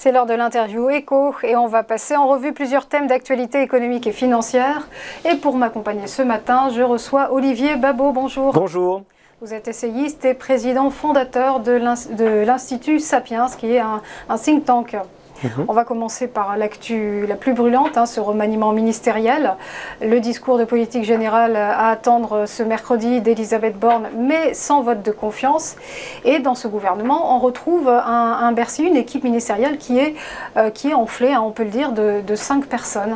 c'est l'heure de l'interview Écho et on va passer en revue plusieurs thèmes d'actualité économique et financière. Et pour m'accompagner ce matin, je reçois Olivier Babot. Bonjour. Bonjour. Vous êtes essayiste et président fondateur de l'Institut Sapiens, qui est un think tank. On va commencer par l'actu la plus brûlante, ce remaniement ministériel. Le discours de politique générale à attendre ce mercredi d'Elisabeth Borne, mais sans vote de confiance. Et dans ce gouvernement, on retrouve un Bercy, une équipe ministérielle qui est enflée, on peut le dire, de 5 personnes.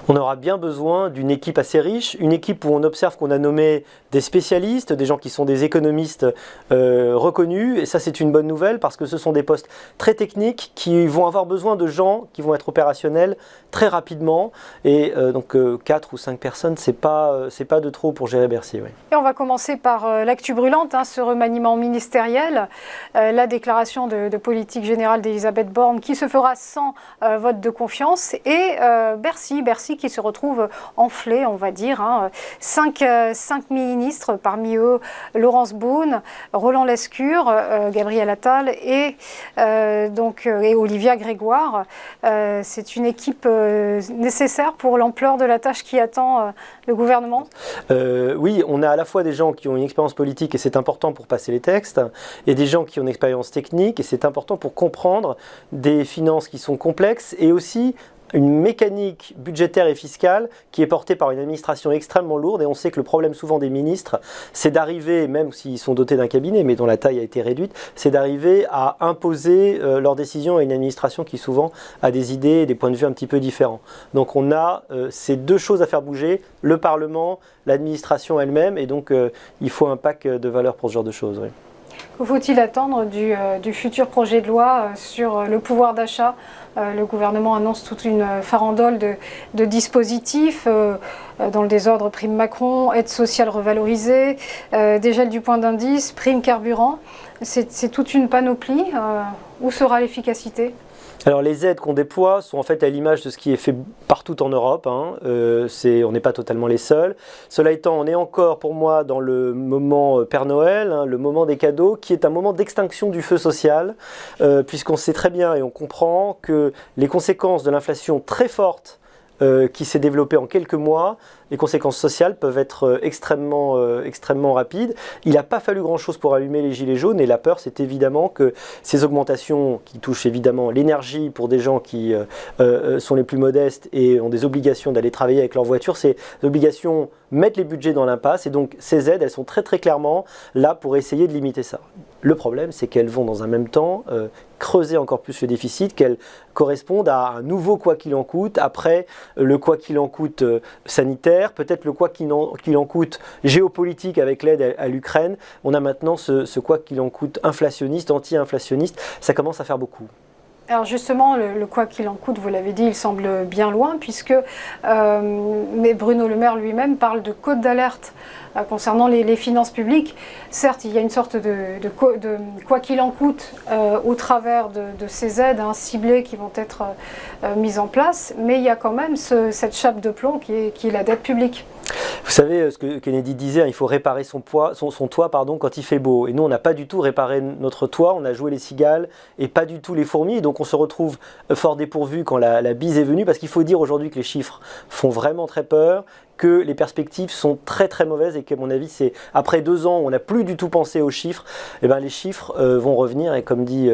On aura bien besoin d'une équipe assez riche, une équipe où on observe qu'on a nommé des spécialistes, des gens qui sont des économistes reconnus, et ça c'est une bonne nouvelle parce que ce sont des postes très techniques qui vont avoir besoin de gens qui vont être opérationnels très rapidement, et donc 4 ou 5 personnes, c'est pas de trop pour gérer Bercy. Oui. Et on va commencer par l'actu brûlante, ce remaniement ministériel, la déclaration de politique générale d'Elisabeth Borne qui se fera sans vote de confiance, et Bercy qui se retrouve enflé, on va dire. 5 ministres, parmi eux Laurence Boone, Roland Lescure, Gabriel Attal et Olivia Grégoire. C'est une équipe nécessaire pour l'ampleur de la tâche qui attend le gouvernement. Oui, on a à la fois des gens qui ont une expérience politique et c'est important pour passer les textes, et des gens qui ont une expérience technique et c'est important pour comprendre des finances qui sont complexes, et aussi une mécanique budgétaire et fiscale qui est portée par une administration extrêmement lourde. Et on sait que le problème souvent des ministres, c'est d'arriver, même s'ils sont dotés d'un cabinet, mais dont la taille a été réduite, c'est d'arriver à imposer leurs décisions à une administration qui souvent a des idées et des points de vue un petit peu différents. Donc on a ces deux choses à faire bouger, le Parlement, l'administration elle-même, et donc il faut un pack de valeurs pour ce genre de choses. Oui. Que faut-il attendre du futur projet de loi sur le pouvoir d'achat? Le gouvernement annonce toute une farandole de dispositifs, dans le désordre prime Macron, aide sociale revalorisée, dégel du point d'indice, prime carburant. C'est toute une panoplie. Où sera l'efficacité ? Alors les aides qu'on déploie sont en fait à l'image de ce qui est fait partout en Europe. On n'est pas totalement les seuls. Cela étant, on est encore pour moi dans le moment Père Noël, le moment des cadeaux, qui est un moment d'extinction du feu social, puisqu'on sait très bien et on comprend que les conséquences de l'inflation très forte qui s'est développée en quelques mois, les conséquences sociales peuvent être extrêmement rapides. Il n'a pas fallu grand-chose pour allumer les gilets jaunes, et la peur, c'est évidemment que ces augmentations qui touchent évidemment l'énergie pour des gens qui sont les plus modestes et ont des obligations d'aller travailler avec leur voiture, ces obligations mettent les budgets dans l'impasse, et donc ces aides, elles sont très très clairement là pour essayer de limiter ça. Le problème, c'est qu'elles vont dans un même temps creuser encore plus le déficit, qu'elles correspondent à un nouveau quoi qu'il en coûte, après le quoi qu'il en coûte sanitaire, peut-être le quoi qu'il en coûte géopolitique avec l'aide à l'Ukraine. On a maintenant ce quoi qu'il en coûte inflationniste, anti-inflationniste, ça commence à faire beaucoup. Alors justement, le quoi qu'il en coûte, vous l'avez dit, il semble bien loin, puisque mais Bruno Le Maire lui-même parle de code d'alerte concernant les finances publiques. Certes, il y a une sorte de quoi qu'il en coûte au travers de ces aides ciblées qui vont être mises en place, mais il y a quand même cette chape de plomb qui est la dette publique. Vous savez ce que Kennedy disait, il faut réparer son toit quand il fait beau. Et nous, on n'a pas du tout réparé notre toit, on a joué les cigales et pas du tout les fourmis. Et donc on se retrouve fort dépourvu quand la bise est venue, parce qu'il faut dire aujourd'hui que les chiffres font vraiment très peur, que les perspectives sont très très mauvaises, et qu'à mon avis, c'est après 2 ans où on n'a plus du tout pensé aux chiffres, et les chiffres vont revenir. Et comme dit,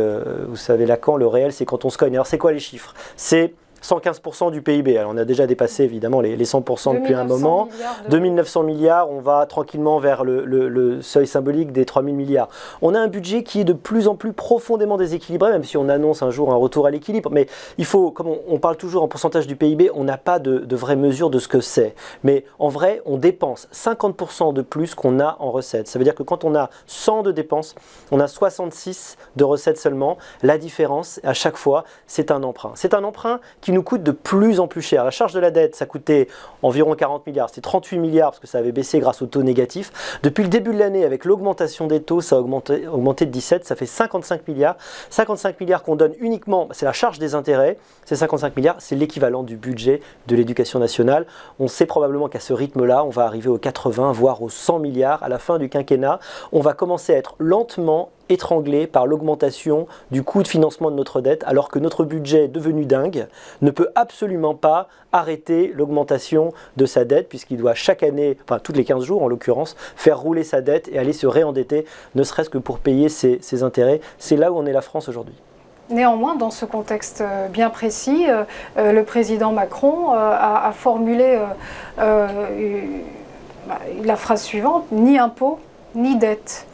vous savez Lacan, le réel, c'est quand on se cogne. Alors c'est quoi les chiffres ? C'est 115% du PIB. Alors on a déjà dépassé évidemment les 100% depuis un moment. 2900 milliards, on va tranquillement vers le seuil symbolique des 3000 milliards. On a un budget qui est de plus en plus profondément déséquilibré, même si on annonce un jour un retour à l'équilibre. Mais il faut, comme on parle toujours en pourcentage du PIB, on n'a pas de vraie mesure de ce que c'est. Mais en vrai, on dépense 50% de plus qu'on a en recettes. Ça veut dire que quand on a 100 de dépenses, on a 66 de recettes seulement. La différence, à chaque fois, c'est un emprunt. C'est un emprunt qui nous coûte de plus en plus cher. La charge de la dette, ça coûtait environ 40 milliards, c'était 38 milliards parce que ça avait baissé grâce au taux négatif. Depuis le début de l'année, avec l'augmentation des taux, ça a augmenté de 17, ça fait 55 milliards. 55 milliards qu'on donne uniquement, c'est la charge des intérêts, ces 55 milliards, c'est l'équivalent du budget de l'éducation nationale. On sait probablement qu'à ce rythme-là, on va arriver aux 80, voire aux 100 milliards à la fin du quinquennat. On va commencer à être lentement étranglés par l'augmentation du coût de financement de notre dette, alors que notre budget devenu dingue ne peut absolument pas arrêter l'augmentation de sa dette, puisqu'il doit chaque année, enfin toutes les 15 jours en l'occurrence, faire rouler sa dette et aller se réendetter, ne serait-ce que pour payer ses intérêts. C'est là où en est la France aujourd'hui. Néanmoins, dans ce contexte bien précis, le président Macron a formulé la phrase suivante: ni impôt, ni dette.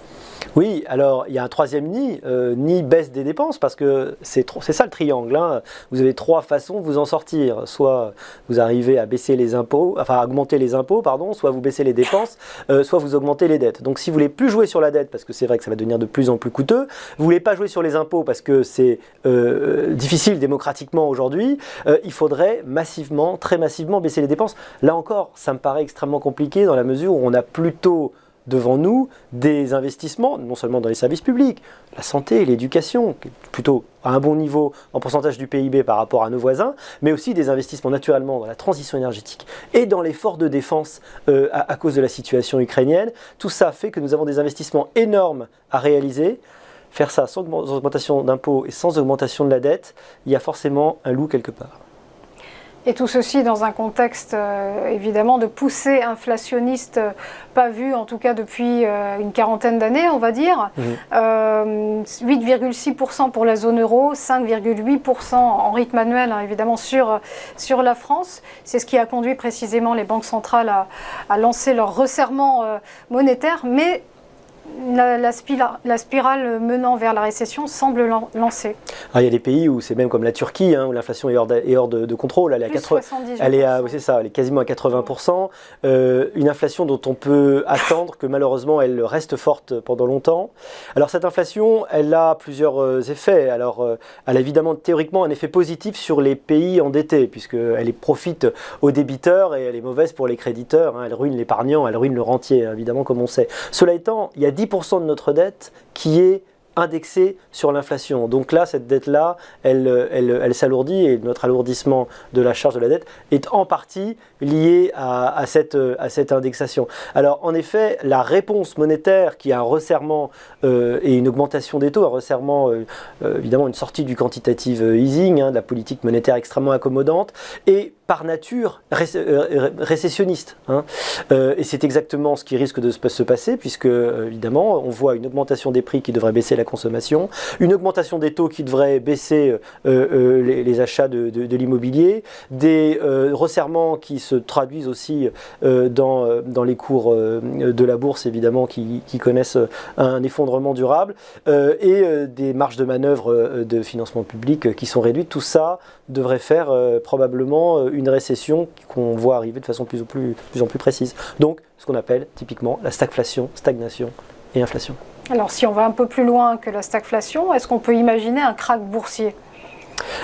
Oui, alors il y a un troisième ni baisse des dépenses, parce que c'est ça le triangle, hein. Vous avez trois façons de vous en sortir. Soit vous arrivez à baisser les impôts, enfin à augmenter les impôts, pardon, soit vous baissez les dépenses, soit vous augmentez les dettes. Donc si vous voulez plus jouer sur la dette, parce que c'est vrai que ça va devenir de plus en plus coûteux, vous voulez pas jouer sur les impôts parce que c'est difficile démocratiquement aujourd'hui, il faudrait massivement, très massivement baisser les dépenses. Là encore, ça me paraît extrêmement compliqué dans la mesure où on a plutôt devant nous des investissements, non seulement dans les services publics, la santé, l'éducation, qui est plutôt à un bon niveau en pourcentage du PIB par rapport à nos voisins, mais aussi des investissements naturellement dans la transition énergétique et dans l'effort de défense à cause de la situation ukrainienne. Tout ça fait que nous avons des investissements énormes à réaliser. Faire ça sans augmentation d'impôts et sans augmentation de la dette, il y a forcément un loup quelque part. Et tout ceci dans un contexte évidemment de poussée inflationniste pas vue en tout cas depuis une quarantaine d'années, on va dire. 8,6% pour la zone euro, 5,8% en rythme annuel, hein, évidemment sur la France. C'est ce qui a conduit précisément les banques centrales à lancer leur resserrement monétaire, mais la spirale menant vers la récession semble lancée. Alors, il y a des pays où c'est même comme la Turquie, hein, où l'inflation est hors de contrôle. Elle est, c'est ça, elle est quasiment à 80%. Une inflation dont on peut attendre que malheureusement elle reste forte pendant longtemps. Alors cette inflation, elle a plusieurs effets. Alors elle a évidemment théoriquement un effet positif sur les pays endettés, puisqu'elle profite aux débiteurs et elle est mauvaise pour les créditeurs, hein. Elle ruine l'épargnant, elle ruine le rentier, hein, évidemment, comme on sait. Cela étant, il y a 10% de notre dette qui est indexée sur l'inflation. Donc là, cette dette-là, elle s'alourdit, et notre alourdissement de la charge de la dette est en partie lié à cette indexation. Alors en effet, la réponse monétaire, qui a un resserrement et une augmentation des taux, un resserrement, évidemment une sortie du quantitative easing, hein, de la politique monétaire extrêmement accommodante, et par nature récessionniste, hein. Et c'est exactement ce qui risque de se passer, puisque évidemment on voit une augmentation des prix qui devrait baisser la consommation, une augmentation des taux qui devrait baisser les achats de l'immobilier, des resserrements qui se traduisent aussi dans les cours de la bourse, évidemment, qui connaissent un effondrement durable, et des marges de manœuvre de financement public qui sont réduites. Tout ça devrait faire probablement une récession qu'on voit arriver de façon plus en plus précise. Donc, ce qu'on appelle typiquement la stagflation, stagnation et inflation. Alors, si on va un peu plus loin que la stagflation, est-ce qu'on peut imaginer un krach boursier ?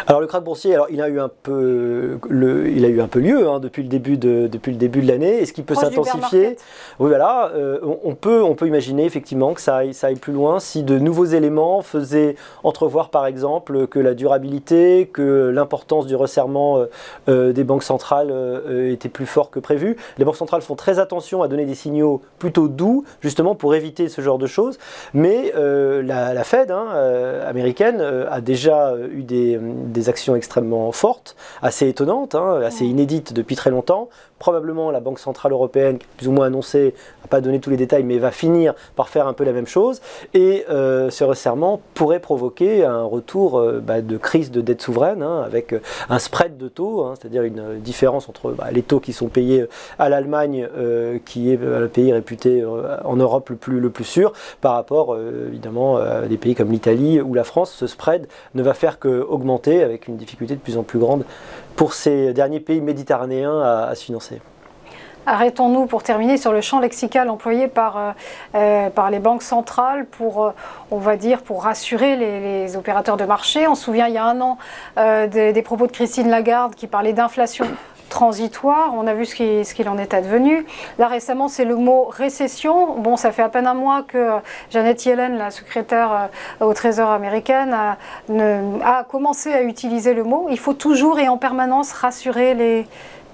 Alors le krach boursier, alors il a eu un peu lieu, hein, depuis le début de l'année. Est-ce qu'il peut s'intensifier ? Oui, voilà. On peut imaginer effectivement que ça aille plus loin si de nouveaux éléments faisaient entrevoir, par exemple, que la durabilité, que l'importance du resserrement des banques centrales était plus fort que prévu. Les banques centrales font très attention à donner des signaux plutôt doux, justement pour éviter ce genre de choses. Mais la Fed, hein, américaine, a déjà eu des actions extrêmement fortes, assez étonnantes, hein, assez inédites depuis très longtemps. Probablement la Banque Centrale Européenne, plus ou moins annoncée, n'a pas donné tous les détails, mais va finir par faire un peu la même chose. Et ce resserrement pourrait provoquer un retour de crise de dette souveraine, hein, avec un spread de taux, hein, c'est-à-dire une différence entre les taux qui sont payés à l'Allemagne, qui est le pays réputé en Europe le plus sûr, par rapport évidemment à des pays comme l'Italie ou la France. Ce spread ne va faire qu'augmenter, avec une difficulté de plus en plus grande pour ces derniers pays méditerranéens à se financer. Arrêtons-nous pour terminer sur le champ lexical employé par les banques centrales pour, on va dire, pour rassurer les opérateurs de marché. On se souvient il y a un an des propos de Christine Lagarde qui parlait d'inflation transitoire. On a vu ce qu'il en est advenu. Là récemment, c'est le mot récession. Bon, ça fait à peine un mois que Janet Yellen, la secrétaire au Trésor américaine, a commencé à utiliser le mot. Il faut toujours et en permanence rassurer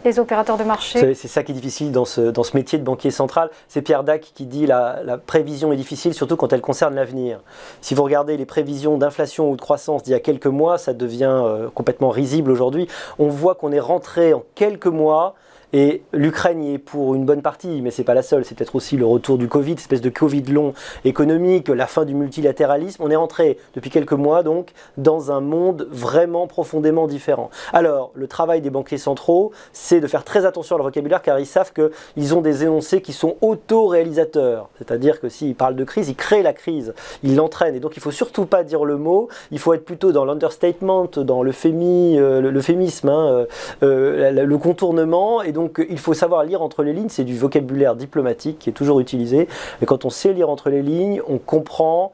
Les opérateurs de marché. C'est ça qui est difficile dans ce métier de banquier central. C'est Pierre Dac qui dit la prévision est difficile, surtout quand elle concerne l'avenir. Si vous regardez les prévisions d'inflation ou de croissance d'il y a quelques mois, ça devient complètement risible aujourd'hui. On voit qu'on est rentré en quelques mois. Et l'Ukraine y est pour une bonne partie, mais ce n'est pas la seule. C'est peut-être aussi le retour du Covid, espèce de Covid long économique, la fin du multilatéralisme. On est rentré depuis quelques mois donc dans un monde vraiment profondément différent. Alors, le travail des banquiers centraux, c'est de faire très attention à leur vocabulaire car ils savent qu'ils ont des énoncés qui sont auto-réalisateurs. C'est-à-dire que s'ils parlent de crise, ils créent la crise, ils l'entraînent. Et donc, il ne faut surtout pas dire le mot, il faut être plutôt dans l'understatement, dans l'euphémisme, le contournement. Et donc, il faut savoir lire entre les lignes, c'est du vocabulaire diplomatique qui est toujours utilisé. Et quand on sait lire entre les lignes, on comprend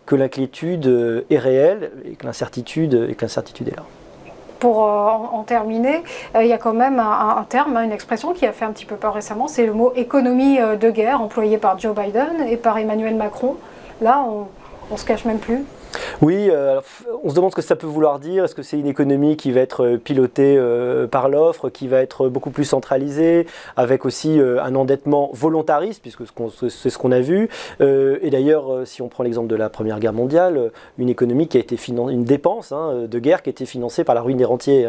que l'inquiétude est réelle et que l'incertitude est là. Pour en terminer, il y a quand même un terme, une expression qui a fait un petit peu peur récemment, c'est le mot économie de guerre employé par Joe Biden et par Emmanuel Macron. Là, on se cache même plus. Oui, on se demande ce que ça peut vouloir dire. Est-ce que c'est une économie qui va être pilotée par l'offre, qui va être beaucoup plus centralisée, avec aussi un endettement volontariste, puisque c'est ce qu'on a vu. Et d'ailleurs, si on prend l'exemple de la Première Guerre mondiale, une économie qui a été une dépense de guerre qui a été financée par la ruine des rentiers,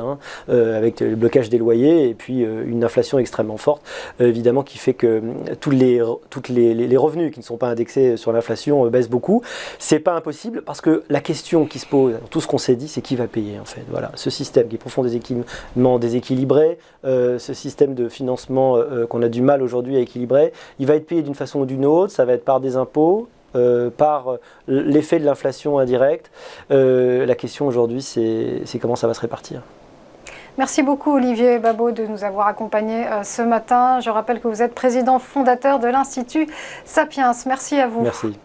avec le blocage des loyers et puis une inflation extrêmement forte, évidemment, qui fait que tous les revenus qui ne sont pas indexés sur l'inflation baissent beaucoup. C'est pas impossible parce que la question qui se pose, tout ce qu'on s'est dit, c'est qui va payer en fait. Voilà, ce système qui est profondément déséquilibré, ce système de financement qu'on a du mal aujourd'hui à équilibrer, il va être payé d'une façon ou d'une autre, ça va être par des impôts, par l'effet de l'inflation indirecte. La question aujourd'hui, c'est comment ça va se répartir. Merci beaucoup Olivier Babot de nous avoir accompagnés ce matin. Je rappelle que vous êtes président fondateur de l'Institut Sapiens. Merci à vous. Merci.